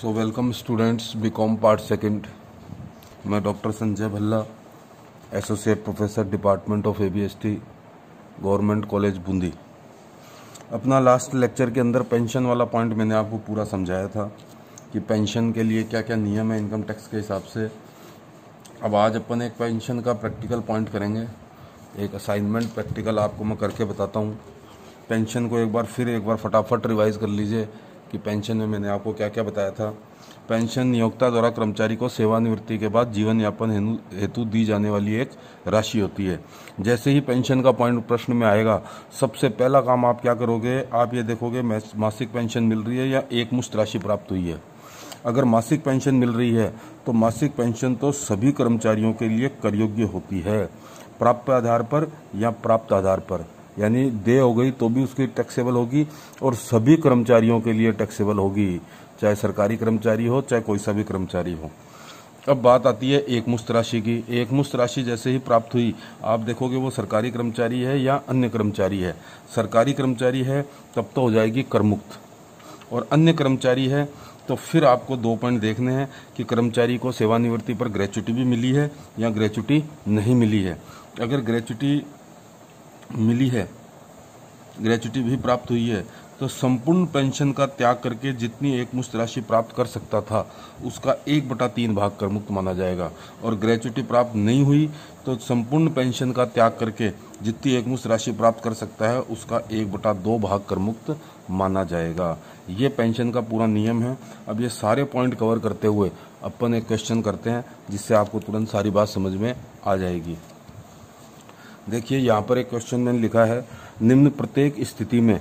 सो welcome students BCom part second. मैं doctor Sanjay Bhalla, associate professor department of ABST, government college Bundi. अपना last lecture के अंदर pension वाला point मैंने आपको पूरा समझाया था कि पेंशन के लिए क्या क्या नियम है इनकम टैक्स के हिसाब से। अब आज अपन एक पेंशन का प्रैक्टिकल पॉइंट करेंगे, एक असाइनमेंट प्रैक्टिकल आपको मैं करके बताता हूँ। पेंशन को एक बार फटाफट रिवाइज कर लीजिए कि पेंशन में मैंने आपको क्या क्या बताया था। पेंशन नियोक्ता द्वारा कर्मचारी को सेवानिवृत्ति के बाद जीवन यापन हेतु दी जाने वाली एक राशि होती है। जैसे ही पेंशन का पॉइंट प्रश्न में आएगा, सबसे पहला काम आप क्या करोगे, आप ये देखोगे मासिक पेंशन मिल रही है या एक मुश्त राशि प्राप्त हुई है। अगर मासिक पेंशन मिल रही है तो मासिक पेंशन तो सभी कर्मचारियों के लिए कर योग्य होती है, प्राप्य आधार पर या प्राप्त आधार पर, यानी दे हो गई तो भी उसकी टैक्सेबल होगी और सभी कर्मचारियों के लिए टैक्सेबल होगी, चाहे सरकारी कर्मचारी हो चाहे कोई सा भी कर्मचारी हो। अब बात आती है एक मुश्त राशि की। एक मुश्त राशि जैसे ही प्राप्त हुई, आप देखोगे वो सरकारी कर्मचारी है या अन्य कर्मचारी है। सरकारी कर्मचारी है तब तो हो जाएगी कर मुक्त, और अन्य कर्मचारी है तो फिर आपको 2 पॉइंट देखने हैं कि कर्मचारी को सेवानिवृत्ति पर ग्रेच्युटी भी मिली है या ग्रेच्युटी नहीं मिली है। अगर ग्रेच्युटी मिली है, ग्रेच्युटी भी प्राप्त हुई है, तो संपूर्ण पेंशन का त्याग करके जितनी एक मुश्त राशि प्राप्त कर सकता था उसका 1/3 भाग कर मुक्त माना जाएगा। और ग्रेच्युटी प्राप्त नहीं हुई तो संपूर्ण पेंशन का त्याग करके जितनी एक मुश्त राशि प्राप्त कर सकता है उसका 1/2 भाग कर मुक्त माना जाएगा। ये पेंशन का पूरा नियम है। अब ये सारे पॉइंट कवर करते हुए अपन एक क्वेश्चन करते हैं जिससे आपको तुरंत सारी बात समझ में आ जाएगी। देखिए यहाँ पर एक क्वेश्चन मैंने लिखा है, निम्न प्रत्येक स्थिति में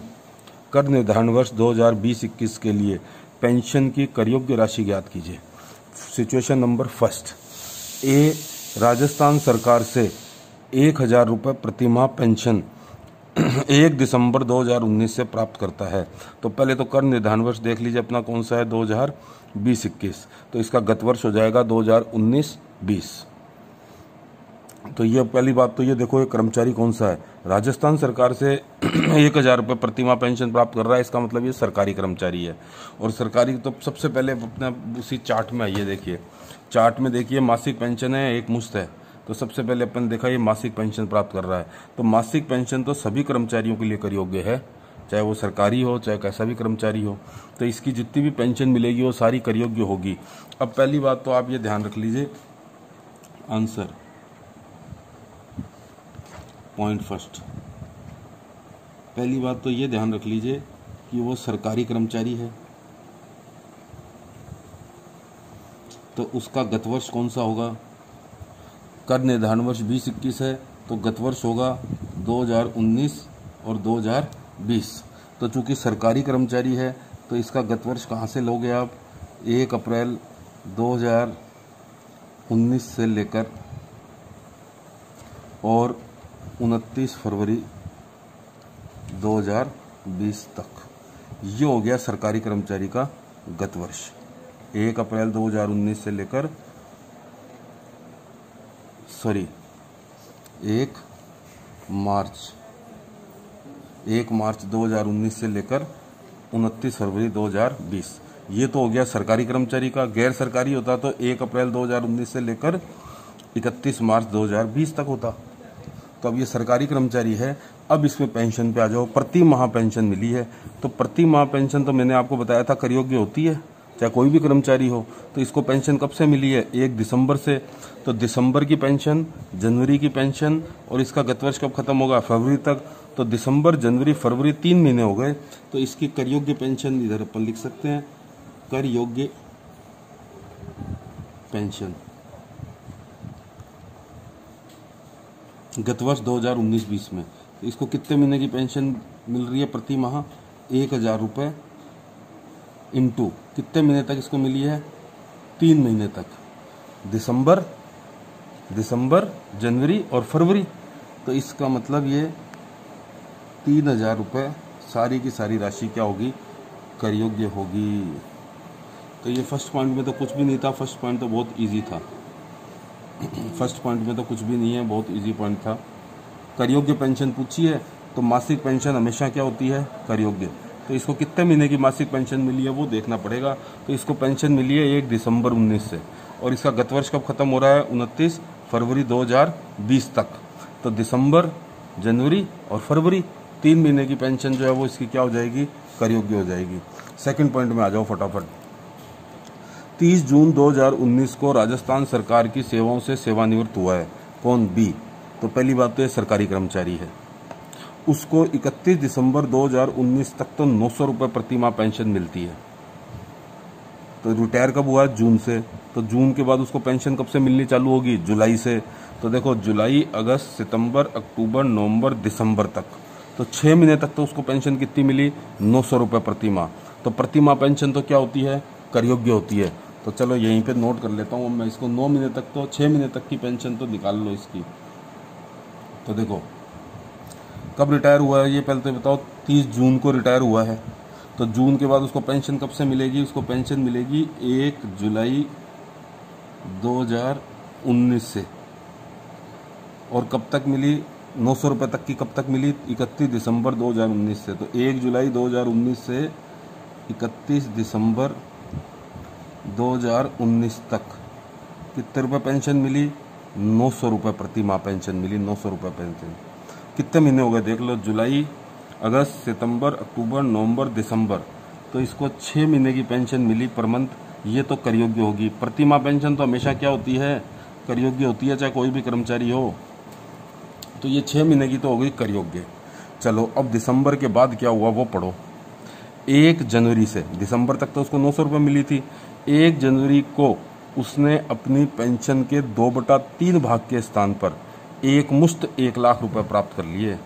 कर निर्धारण वर्ष 2020-21 के लिए पेंशन की कर योग्य राशि ज्ञात कीजिए। सिचुएशन नंबर फर्स्ट, ए राजस्थान सरकार से 1000 रुपये प्रतिमाह पेंशन 1 दिसंबर 2019 से प्राप्त करता है। तो पहले तो कर निर्धारण वर्ष देख लीजिए अपना कौन सा है, 2020-21, तो इसका गत वर्ष हो जाएगा 2019-20। तो ये पहली बात तो ये देखो ये कर्मचारी कौन सा है, राजस्थान सरकार से 1000 रुपये प्रतिमाह पेंशन प्राप्त कर रहा है, इसका मतलब ये सरकारी कर्मचारी है। और सरकारी तो सबसे पहले अपना उसी चार्ट में आइए, देखिए चार्ट में देखिए मासिक पेंशन है एक मुश्त है, तो सबसे पहले अपन देखा ये मासिक पेंशन प्राप्त कर रहा है। तो मासिक पेंशन तो सभी कर्मचारियों के लिए कर योग्य है, चाहे वो सरकारी हो चाहे कैसा भी कर्मचारी हो, तो इसकी जितनी भी पेंशन मिलेगी वो सारी कर योग्य होगी। अब पहली बात तो आप ये ध्यान रख लीजिए, आंसर पॉइंट फर्स्ट, पहली बात तो ये ध्यान रख लीजिए कि वो सरकारी कर्मचारी है, तो उसका गत वर्ष कौन सा होगा, कर निर्धारण वर्ष 20-21 है तो गत वर्ष होगा 2019 और 2020। तो चूंकि सरकारी कर्मचारी है तो इसका गत वर्ष कहाँ से लोगे आप, 1 अप्रैल 2019 से लेकर और 29 फरवरी 2020 तक, ये हो गया सरकारी कर्मचारी का गत वर्ष। 1 अप्रैल 2019 से लेकर 1 मार्च 2019 से लेकर 29 फरवरी 2020, ये तो हो गया सरकारी कर्मचारी का। गैर सरकारी होता तो 1 अप्रैल 2019 से लेकर 31 मार्च 2020 तक होता। तो अब ये सरकारी कर्मचारी है। अब इसमें पेंशन पे आ जाओ, प्रति माह पेंशन मिली है, तो प्रति माह पेंशन तो मैंने आपको बताया था कर योग्य होती है, चाहे कोई भी कर्मचारी हो। तो इसको पेंशन कब से मिली है, 1 दिसंबर से, तो दिसंबर की पेंशन, जनवरी की पेंशन, और इसका गत वर्ष कब खत्म होगा, फरवरी तक। तो दिसंबर जनवरी फरवरी 3 महीने हो गए, तो इसकी कर योग्य पेंशन इधर अपन लिख सकते हैं, कर योग्य पेंशन गत वर्ष 2019-20 में। इसको कितने महीने की पेंशन मिल रही है प्रति माह, 1000 रुपये इंटू कितने महीने तक इसको मिली है, 3 महीने तक, दिसंबर जनवरी और फरवरी। तो इसका मतलब ये 3000 रुपये सारी की सारी राशि क्या होगी, कर योग्य होगी। तो ये फर्स्ट पॉइंट में तो कुछ भी नहीं था, फर्स्ट पॉइंट तो बहुत ईजी था, फर्स्ट पॉइंट में तो कुछ भी नहीं है, बहुत इजी पॉइंट था। कर योग्य पेंशन पूछी है तो मासिक पेंशन हमेशा क्या होती है, कर योग्य। तो इसको कितने महीने की मासिक पेंशन मिली है वो देखना पड़ेगा। तो इसको पेंशन मिली है 1 दिसंबर 19 से, और इसका गत वर्ष कब खत्म हो रहा है, 29 फरवरी 2020 तक। तो दिसंबर, जनवरी और फरवरी 3 महीने की पेंशन जो है वो इसकी क्या हो जाएगी, कर योग्य हो जाएगी। सेकंड पॉइंट में आ जाओ फटाफट। 30 जून 2019 को राजस्थान सरकार की सेवाओं से सेवानिवृत्त हुआ है कौन, बी। तो पहली बात तो ये सरकारी कर्मचारी है, उसको 31 दिसंबर 2019 तक तो 900 रुपये प्रति माह पेंशन मिलती है। तो रिटायर कब हुआ, जून से। तो जून के बाद उसको पेंशन कब से मिलनी चालू होगी, जुलाई से। तो देखो जुलाई, अगस्त, सितंबर, अक्टूबर, नवंबर, दिसंबर तक, तो 6 महीने तक तो उसको पेंशन कितनी मिली, 900 रुपये प्रति माह। तो प्रति माह पेंशन तो क्या होती है, कर योग्य होती है। तो चलो यहीं पे नोट कर लेता हूँ मैं इसको, 9 महीने तक तो, 6 महीने तक की पेंशन तो निकाल लो इसकी। तो देखो कब रिटायर हुआ है ये पहले तो बताओ, 30 जून को रिटायर हुआ है। तो जून के बाद उसको पेंशन कब से मिलेगी, उसको पेंशन मिलेगी 1 जुलाई 2019 से। और कब तक मिली, 900 रुपये तक की कब तक मिली, 31 दिसंबर 2019 से। तो 1 जुलाई 2019 से 31 दिसंबर 2019 तक कितने रुपये पेंशन मिली, 900 रुपये प्रति माह पेंशन मिली, 900 रुपये पेंशन। कितने महीने हो गए देख लो, जुलाई, अगस्त, सितंबर, अक्टूबर, नवंबर, दिसंबर। तो इसको 6 महीने की पेंशन मिली पर मंथ, ये तो कर योग्य होगी। प्रति माह पेंशन तो हमेशा क्या होती है, कर योग्य होती है, चाहे कोई भी कर्मचारी हो। तो ये 6 महीने की तो हो गई कर योग्य। चलो अब दिसंबर के बाद क्या हुआ वो पढ़ो। 1 जनवरी से, दिसंबर तक तो उसको 900 रुपये मिली थी, 1 जनवरी को उसने अपनी पेंशन के 2/3 भाग के स्थान पर एक मुश्त 1 लाख रुपए प्राप्त कर लिए।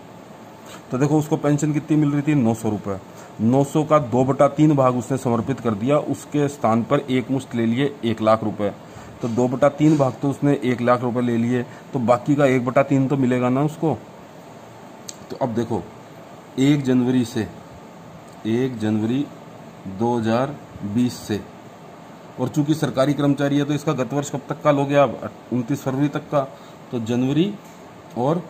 तो देखो उसको पेंशन कितनी मिल रही थी, 900 रुपये। 900 का 2/3 भाग उसने समर्पित कर दिया, उसके स्थान पर एक मुश्त ले लिए 1 लाख रुपए। तो 2/3 भाग तो उसने 1 लाख रुपए ले लिए, तो बाकी का 1/3 तो मिलेगा ना उसको। तो अब देखो 1 जनवरी से, 1 जनवरी 2020 से, और चूंकि सरकारी कर्मचारी है तो इसका गत वर्ष कब तक का हो गया, 29 फरवरी तक का। तो जनवरी और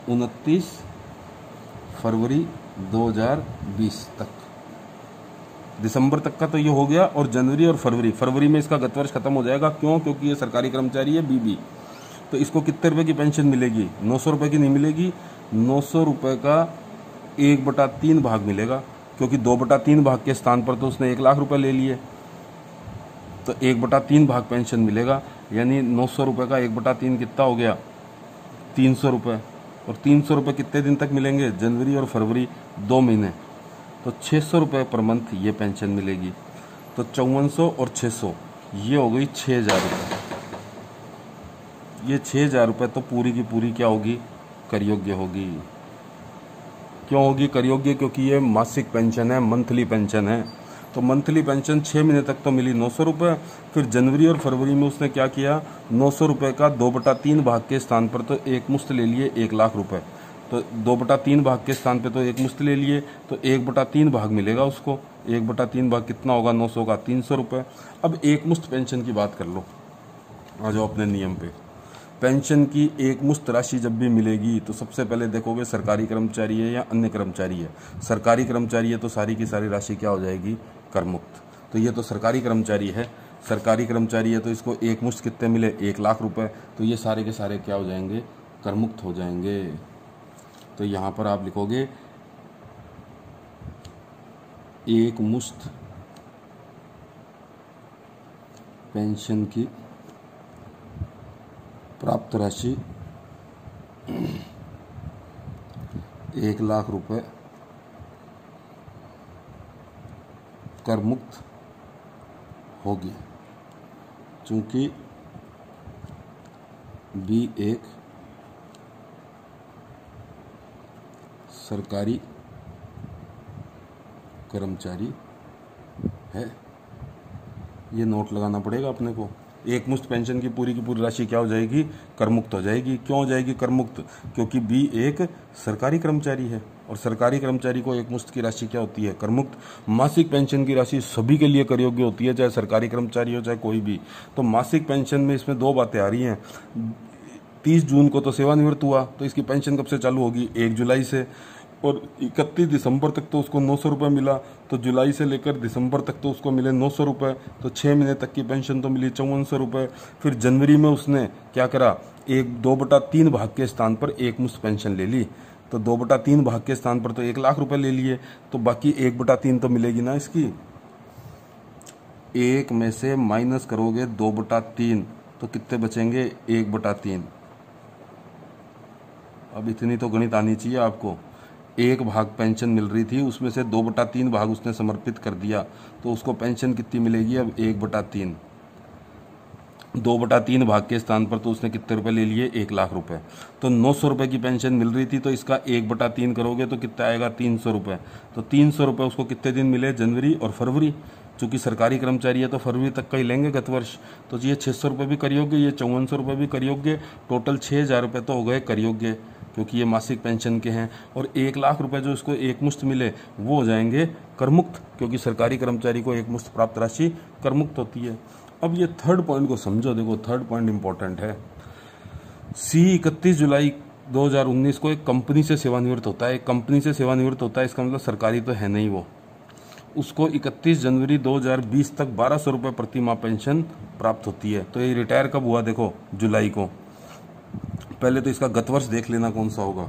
29 फरवरी 2020 तक, दिसंबर तक का तो ये हो गया। और जनवरी और फरवरी में इसका गत वर्ष खत्म हो जाएगा। क्यों, क्योंकि ये सरकारी कर्मचारी है, बीबी। तो इसको कितने रुपए की पेंशन मिलेगी, 900 रुपये की नहीं मिलेगी, 900 रुपये का 1/3 भाग मिलेगा, क्योंकि 2/3 भाग के स्थान पर तो उसने 1 लाख रुपए ले लिए। तो 1/3 भाग पेंशन मिलेगा, यानी 900 रुपये का 1/3 कितना हो गया, 300 रुपये। और 300 रुपये कितने दिन तक मिलेंगे, जनवरी और फरवरी 2 महीने। तो 600 रुपये पर मंथ ये पेंशन मिलेगी। तो 5400 और 600 ये हो गई 6000 रुपये। ये 6000 रुपये तो पूरी की पूरी क्या होगी, कर योग्य होगी। क्यों होगी कर योग्य, क्योंकि ये मासिक पेंशन है, मंथली पेंशन है। तो मंथली पेंशन 6 महीने तक तो मिली 900 रुपये। फिर जनवरी और फरवरी में उसने क्या किया, 900 रुपये का 2/3 भाग के स्थान पर तो एक मुश्त ले लिए 1 लाख रुपए। तो 2/3 भाग के स्थान पे तो एक मुश्त ले लिए, तो 1/3 भाग मिलेगा उसको। 1/3 भाग कितना होगा, 900 का 300 रुपये। अब एक मुश्त पेंशन की बात कर लो, आ जाओ अपने नियम पे। पेंशन की एक मुश्त राशि जब भी मिलेगी तो सबसे पहले देखोगे सरकारी कर्मचारी है या अन्य कर्मचारी है। सरकारी कर्मचारी है तो सारी की सारी राशि क्या हो जाएगी, कर मुक्त। तो ये तो सरकारी कर्मचारी है, सरकारी कर्मचारी है तो इसको एक मुश्त कितने मिले, 1 लाख रुपए। तो ये सारे के सारे क्या हो जाएंगे, कर मुक्त हो जाएंगे। तो यहाँ पर आप लिखोगे एक मुश्त पेंशन की प्राप्त राशि 1 लाख रुपए कर मुक्त होगी, चूंकि बी एक सरकारी कर्मचारी है। ये नोट लगाना पड़ेगा अपने को। एक मुश्त पेंशन की पूरी राशि क्या हो जाएगी, कर मुक्त हो जाएगी। क्यों हो जाएगी कर मुक्त, क्योंकि बी एक सरकारी कर्मचारी है और सरकारी कर्मचारी को एक मुश्त की राशि क्या होती है, कर मुक्त। मासिक पेंशन की राशि सभी के लिए कर योग्य होती है, चाहे सरकारी कर्मचारी हो चाहे कोई भी। तो मासिक पेंशन में इसमें 2 बातें आ रही हैं। 30 जून को तो सेवानिवृत्त हुआ तो इसकी पेंशन कब से चालू होगी, 1 जुलाई से। और 31 दिसंबर तक तो उसको 900 रुपये मिला, तो जुलाई से लेकर दिसंबर तक तो उसको मिले 900 रुपये, तो 6 महीने तक की पेंशन तो मिली 5400 रुपये। फिर जनवरी में उसने क्या करा, 2/3 भाग के स्थान पर एक मुश्त पेंशन ले ली, तो 2/3 भाग के स्थान पर तो 1 लाख रुपए ले लिए, तो बाकी 1/3 तो मिलेगी ना इसकी। 1 में से माइनस करोगे 2/3 तो कितने बचेंगे, 1/3। अब इतनी तो गणित आनी चाहिए आपको। 1 भाग पेंशन मिल रही थी, उसमें से 2/3 भाग उसने समर्पित कर दिया, तो उसको पेंशन कितनी मिलेगी अब, 1/3। 2/3 भाग के स्थान पर तो उसने कितने रुपए ले लिए, 1 लाख रुपए। तो 900 रुपए की पेंशन मिल रही थी, तो इसका 1/3 करोगे तो कितना आएगा, 300 रुपए। तो 300 रुपए उसको कितने दिन मिले, जनवरी और फरवरी। चूंकि सरकारी कर्मचारी है तो फरवरी तक का ही लेंगे गत वर्ष, तो ये 600 रुपये भी कर योग्य, ये 5400 रुपये भी कर योग्य, टोटल 6000 रुपये तो हो गए कर योग्य, क्योंकि ये मासिक पेंशन के हैं। और 1 लाख रुपए जो इसको एक मुश्त मिले वो हो जाएंगे करमुक्त, क्योंकि सरकारी कर्मचारी को एक मुश्त प्राप्त राशि करमुक्त होती है। अब ये थर्ड पॉइंट को समझो, देखो थर्ड पॉइंट इंपॉर्टेंट है। सी 31 जुलाई 2019 को एक कंपनी से सेवानिवृत्त होता है, एक कंपनी से सेवानिवृत्त होता है, इसका मतलब सरकारी तो है नहीं वो। उसको 31 जनवरी 2020 तक 1200 रुपये प्रति माह पेंशन प्राप्त होती है। तो ये रिटायर कब हुआ, देखो जुलाई को। पहले तो इसका गत वर्ष देख लेना कौन सा होगा,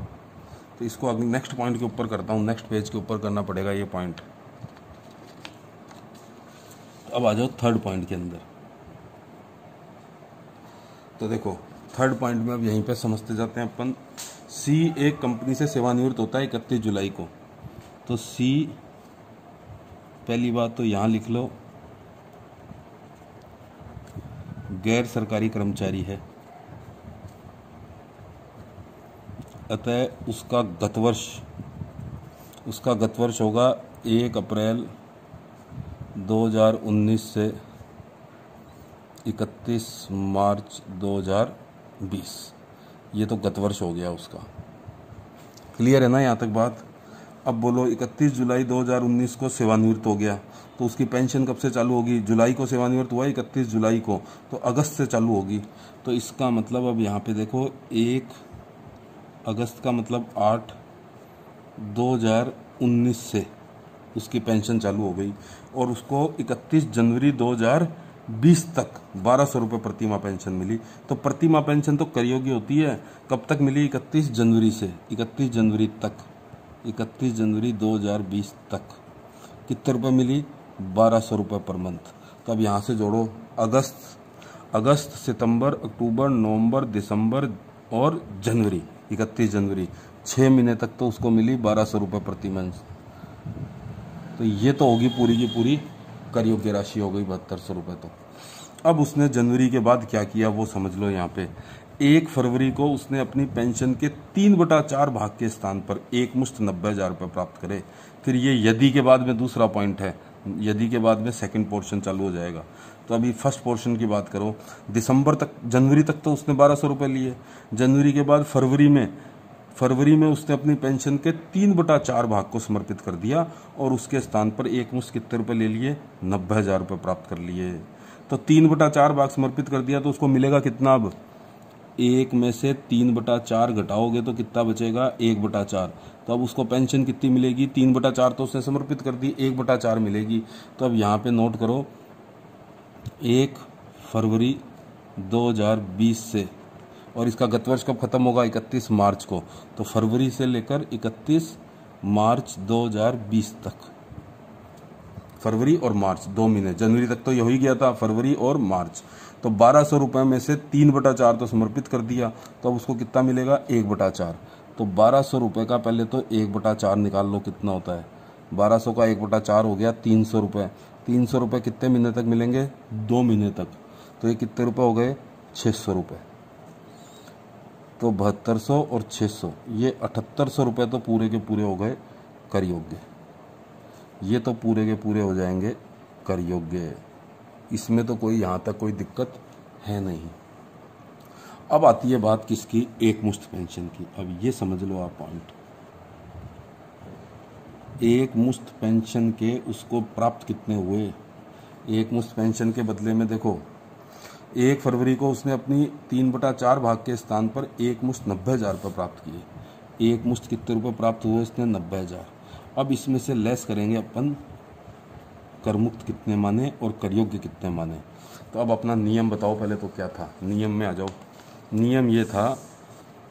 तो इसको अगले नेक्स्ट पॉइंट के ऊपर करता हूँ, नेक्स्ट पेज के ऊपर करना पड़ेगा ये पॉइंट। अब आ जाओ थर्ड पॉइंट के अंदर। तो देखो थर्ड पॉइंट में अब यहीं पे समझते जाते हैं अपन। सी एक कंपनी से सेवानिवृत्त होता है 31 जुलाई को, तो सी पहली बात तो यहाँ लिख लो, गैर सरकारी कर्मचारी है, अतः उसका गत वर्ष होगा 1 अप्रैल 2019 से 31 मार्च 2020। ये तो गत वर्ष हो गया उसका। क्लियर है ना यहाँ तक बात। अब बोलो 31 जुलाई 2019 को सेवानिवृत्त हो गया, तो उसकी पेंशन कब से चालू होगी, जुलाई को सेवानिवृत्त हुआ 31 जुलाई को, तो अगस्त से चालू होगी। तो इसका मतलब अब यहाँ पे देखो 1 अगस्त का मतलब 8 2019 से उसकी पेंशन चालू हो गई, और उसको 31 जनवरी 2020 तक 1200 रुपये प्रति माह पेंशन मिली। तो प्रति माह पेंशन तो कर योग्य होती है, कब तक मिली, 31 जनवरी से 31 जनवरी तक, 31 जनवरी 2020 तक कितने रुपए मिली, 1200 रुपये पर मंथ। तो अब यहाँ से जोड़ो, अगस्त सितंबर अक्टूबर नवंबर दिसंबर और जनवरी, 31 जनवरी, 6 महीने तक तो उसको मिली 1200 रुपये प्रति मंथ। तो ये तो होगी पूरी की पूरी कर योग्य राशि हो गई 7200 रुपये। तो अब उसने जनवरी के बाद क्या किया वो समझ लो। यहाँ पे 1 फरवरी को उसने अपनी पेंशन के 3/4 भाग के स्थान पर एक मुश्त 90,000 रुपये प्राप्त करे। फिर ये यदि के बाद में दूसरा पॉइंट है, यदि के बाद में सेकंड पोर्शन चालू हो जाएगा। तो अभी फर्स्ट पोर्शन की बात करो, जनवरी तक तो उसने 1200 रुपये लिए। जनवरी के बाद फरवरी में उसने अपनी पेंशन के 3/4 भाग को समर्पित कर दिया, और उसके स्थान पर एक मुश्त कितने रुपए ले लिए, 90,000 रुपये प्राप्त कर लिए। तो 3/4 भाग समर्पित कर दिया, तो उसको मिलेगा कितना, अब 1 में से 3/4 घटाओगे तो कितना बचेगा, 1/4। तो अब उसको पेंशन कितनी मिलेगी, 3/4 तो उसने समर्पित कर दी, 1/4 मिलेगी। तो अब यहाँ पे नोट करो 1 फरवरी 2020 से, और इसका गत वर्ष कब खत्म होगा, 31 मार्च को। तो फरवरी से लेकर 31 मार्च 2020 तक, फरवरी और मार्च 2 महीने, जनवरी तक तो यही ही गया था, फरवरी और मार्च। तो 1200 रुपये में से 3/4 तो समर्पित कर दिया, तो अब उसको कितना मिलेगा, 1/4। तो 1200 रुपये का पहले तो 1/4 निकाल लो कितना होता है। 1200 का 1/4 हो गया 300 रुपये। 300 रुपये कितने महीने तक मिलेंगे, 2 महीने तक। तो ये कितने रुपये हो गए, 600 रुपये। तो 7200 और 600, ये 7800 रुपये तो पूरे के पूरे हो गए कर योग्य। ये तो पूरे के पूरे हो जाएंगे कर योग्य, इसमें तो कोई यहाँ तक कोई दिक्कत है नहीं। अब आती है बात किसकी, एक मुश्त पेंशन की। अब ये समझ लो आप पॉइंट, एक मुश्त पेंशन के उसको प्राप्त कितने हुए। एक मुश्त पेंशन के बदले में देखो 1 फरवरी को उसने अपनी 3/4 भाग के स्थान पर एक मुश्त 90,000 रुपये प्राप्त किए। एक मुश्त कितने रुपए प्राप्त हुए इसने 90,000। अब इसमें से लेस करेंगे अपन करमुक्त कितने माने और करयोग्य कितने माने। तो अब अपना नियम बताओ पहले तो क्या था, नियम में आ जाओ। नियम ये था,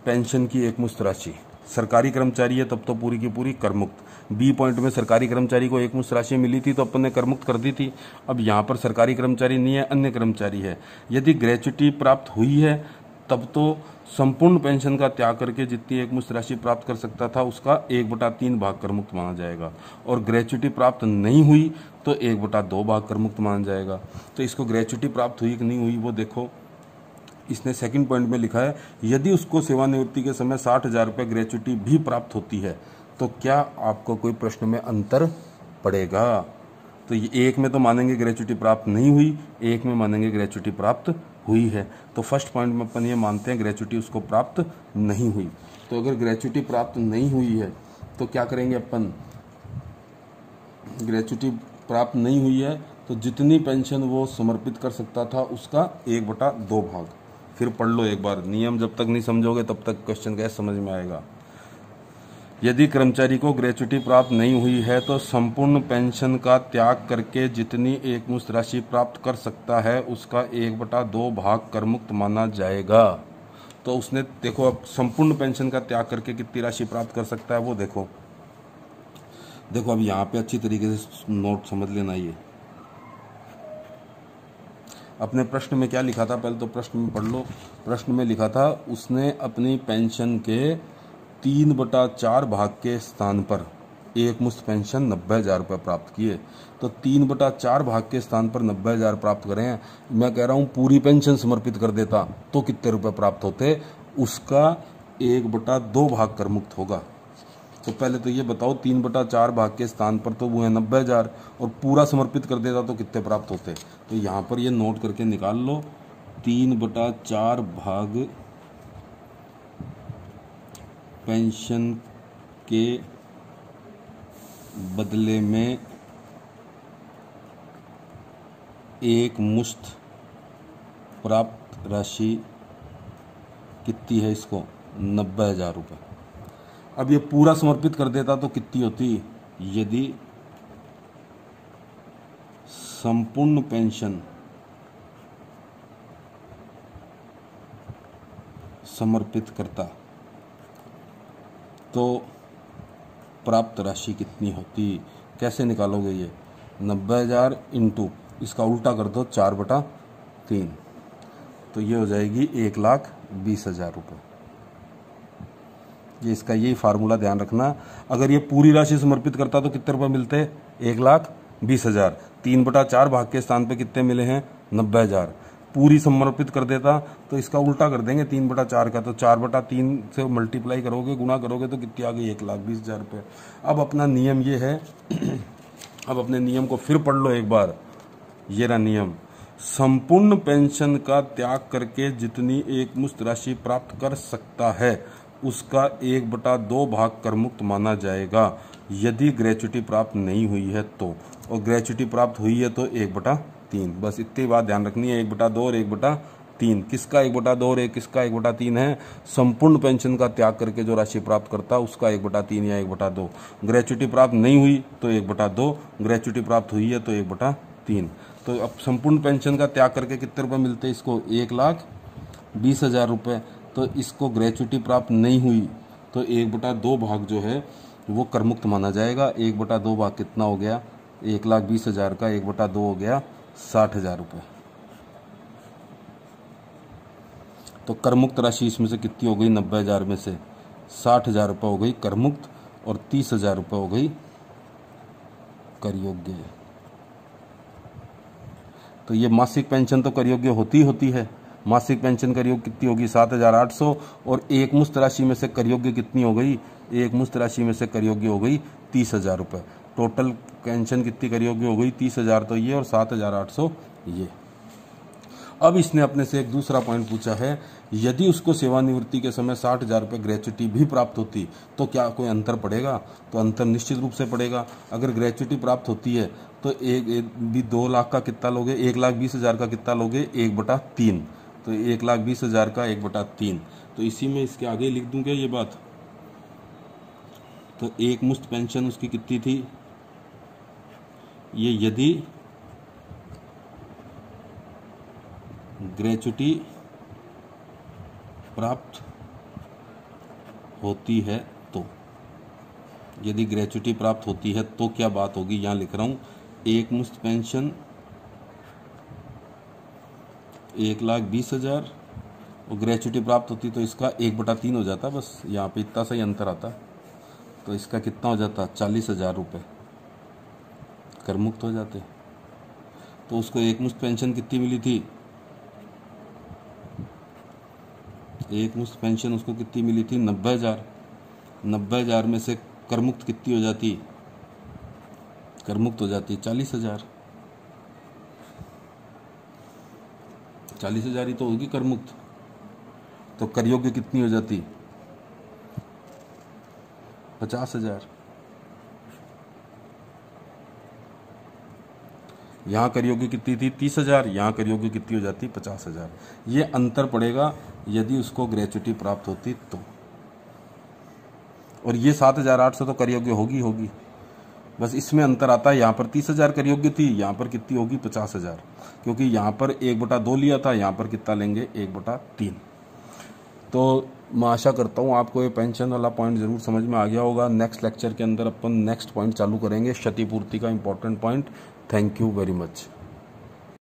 पेंशन की एक मुश्त राशि, सरकारी कर्मचारी है तब तो पूरी की पूरी करमुक्त। बी पॉइंट में सरकारी कर्मचारी को एक मुश्त राशि मिली थी तो अपन ने करमुक्त कर दी थी। अब यहाँ पर सरकारी कर्मचारी नहीं है, अन्य कर्मचारी है। यदि ग्रेच्युटी प्राप्त हुई है तब तो संपूर्ण पेंशन का त्याग करके जितनी एक मुश्त राशि प्राप्त कर सकता था उसका 1/3 भाग करमुक्त माना जाएगा, और ग्रेच्युटी प्राप्त नहीं हुई तो 1/2 भाग करमुक्त माना जाएगा। तो इसको ग्रेच्युटी प्राप्त हुई कि नहीं हुई वो देखो। इसने सेकंड पॉइंट में लिखा है, यदि उसको सेवानिवृत्ति के समय 60,000 रुपये ग्रेच्युटी भी प्राप्त होती है तो क्या आपको कोई प्रश्न में अंतर पड़ेगा। तो ये एक में तो मानेंगे ग्रेच्युटी प्राप्त नहीं हुई, एक में मानेंगे ग्रेच्युटी प्राप्त हुई है। तो फर्स्ट पॉइंट में अपन ये मानते हैं ग्रेच्युटी उसको प्राप्त नहीं हुई। तो अगर ग्रेच्युटी प्राप्त नहीं हुई है तो क्या करेंगे अपन, ग्रेच्युटी प्राप्त नहीं हुई है तो जितनी पेंशन वो समर्पित कर सकता था उसका 1/2 भाग। फिर पढ़ लो एक बार, नियम जब तक नहीं समझोगे तब तक क्वेश्चन कैसे समझ में आएगा। यदि कर्मचारी को ग्रेच्युटी प्राप्त नहीं हुई है तो संपूर्ण पेंशन का त्याग करके जितनी एक मुश्त राशि प्राप्त कर सकता है उसका 1/2 भाग करमुक्त माना जाएगा। तो उसने देखो, अब संपूर्ण पेंशन का त्याग करके कितनी राशि प्राप्त कर सकता है वो देखो। देखो अब यहाँ पे अच्छी तरीके से नोट समझ लेना। ये अपने प्रश्न में क्या लिखा था, पहले तो प्रश्न में पढ़ लो। प्रश्न में लिखा था उसने अपनी पेंशन के 3/4 भाग के स्थान पर एक मुश्त पेंशन 90,000 रुपये प्राप्त किए। तो 3/4 भाग के स्थान पर 90,000 प्राप्त करें, मैं कह रहा हूँ पूरी पेंशन समर्पित कर देता तो कितने रुपए प्राप्त होते, उसका 1/2 भाग करमुक्त होगा। तो पहले तो ये बताओ 3/4 भाग के स्थान पर तो वो है 90,000 और पूरा समर्पित कर देता तो कितने प्राप्त होते। तो यहाँ पर ये नोट करके निकाल लो, 3/4 भाग पेंशन के बदले में एक मुश्त प्राप्त राशि कितनी है, इसको 90,000 रुपये। अब ये पूरा समर्पित कर देता तो कितनी होती, यदि संपूर्ण पेंशन समर्पित करता तो प्राप्त राशि कितनी होती। कैसे निकालोगे ये, 90,000 इंटू इसका उल्टा कर दो 4/3, तो ये हो जाएगी 1,20,000 रुपये। ये इसका यही फार्मूला ध्यान रखना। अगर ये पूरी राशि समर्पित करता तो कितने रुपए मिलते, 1,20,000। 3/4 भाग के स्थान पे कितने मिले हैं, 90,000। पूरी समर्पित कर देता तो इसका उल्टा कर देंगे 3/4 का, तो 4/3 से मल्टीप्लाई करोगे, गुणा करोगे तो कितनी आ गई, 1,20,000 रुपये। अब अपना नियम ये है अब अपने नियम को फिर पढ़ लो एक बार। ये रहा नियम, संपूर्ण पेंशन का त्याग करके जितनी एक मुश्त राशि प्राप्त कर सकता है उसका 1/2 भाग करमुक्त माना जाएगा यदि ग्रेच्युटी प्राप्त नहीं हुई है तो, और ग्रेच्युटी प्राप्त हुई है तो 1/3। बस इतनी बात ध्यान रखनी है, 1/2 और 1/3। किसका 1/2 और किसका 1/3 है, संपूर्ण पेंशन का त्याग करके जो राशि प्राप्त करता उसका 1/3 या 1/2। ग्रेच्युटी प्राप्त नहीं हुई तो 1/2, ग्रेच्युटी प्राप्त हुई है तो 1/3। तो अब संपूर्ण पेंशन का त्याग करके कितने रुपए मिलते हैं इसको, 1,20,000 रुपये। तो इसको ग्रेच्युटी प्राप्त नहीं हुई तो 1/2 भाग जो है वो करमुक्त माना जाएगा। 1/2 भाग कितना हो गया, 1,20,000 का 1/2 हो गया 60,000 रुपये। तो करमुक्त राशि इसमें से कितनी हो गई, 90,000 में से 60,000 रुपये हो गई करमुक्त और 30,000 रुपये हो गई करयोग्य। तो ये मासिक पेंशन तो करयोग्य होती है। मासिक पेंशन करयोग कितनी होगी, 7,800, और एक मुश्त राशि में से करयोग्य कितनी हो गई, एक मुश्त राशि में से करयोग्य हो गई 30,000 रुपये। टोटल पेंशन कितनी करयोग्य हो गई, 30,000 तो ये और 7,800 ये। अब इसने अपने से एक दूसरा पॉइंट पूछा है, यदि उसको सेवानिवृत्ति के समय 60,000 रुपये ग्रेच्युटी भी प्राप्त होती तो क्या कोई अंतर पड़ेगा। तो अंतर निश्चित रूप से पड़ेगा। अगर ग्रेच्युटी प्राप्त होती है तो एक भी 2 लाख का कितना लोगे, 1,20,000 का कितना लोगे, 1/3। तो 1,20,000 का 1/3। तो इसी में इसके आगे लिख दूं क्या ये बात, तो एक मुश्त पेंशन उसकी कितनी थी, ये यदि ग्रेच्युटी प्राप्त होती है तो, यदि ग्रेच्युटी प्राप्त होती है तो क्या बात होगी, यहां लिख रहा हूं एक मुश्त पेंशन 1,20,000 और ग्रेच्युटी प्राप्त होती तो इसका 1/3 हो जाता, बस यहाँ पे इतना सा ही अंतर आता। तो इसका कितना हो जाता, 40,000 रुपये कर मुक्त हो जाते। तो उसको एक मुश्त पेंशन कितनी मिली थी, एक मुश्त पेंशन उसको कितनी मिली थी, 90,000। 90,000 में से कर मुक्त कितनी हो जाती, कर मुक्त हो जाती 40,000। 40,000 ही तो होगी कर मुक्त, तो कर योग्य कितनी हो जाती, 50,000। यहाँ कर योग्य कितनी थी, 30,000, यहाँ कर योग्य कितनी हो जाती, 50,000। ये अंतर पड़ेगा यदि उसको ग्रेच्युटी प्राप्त होती तो। और ये 7,800 तो कर योग्य होगी, बस इसमें अंतर आता है, यहाँ पर 30,000 कर योग्य थी, यहाँ पर कितनी होगी 50,000, क्योंकि यहाँ पर 1/2 लिया था, यहाँ पर कितना लेंगे 1/3। तो मैं आशा करता हूँ आपको ये पेंशन वाला पॉइंट ज़रूर समझ में आ गया होगा। नेक्स्ट लेक्चर के अंदर अपन नेक्स्ट पॉइंट चालू करेंगे, क्षतिपूर्ति का important point. Thank you very much.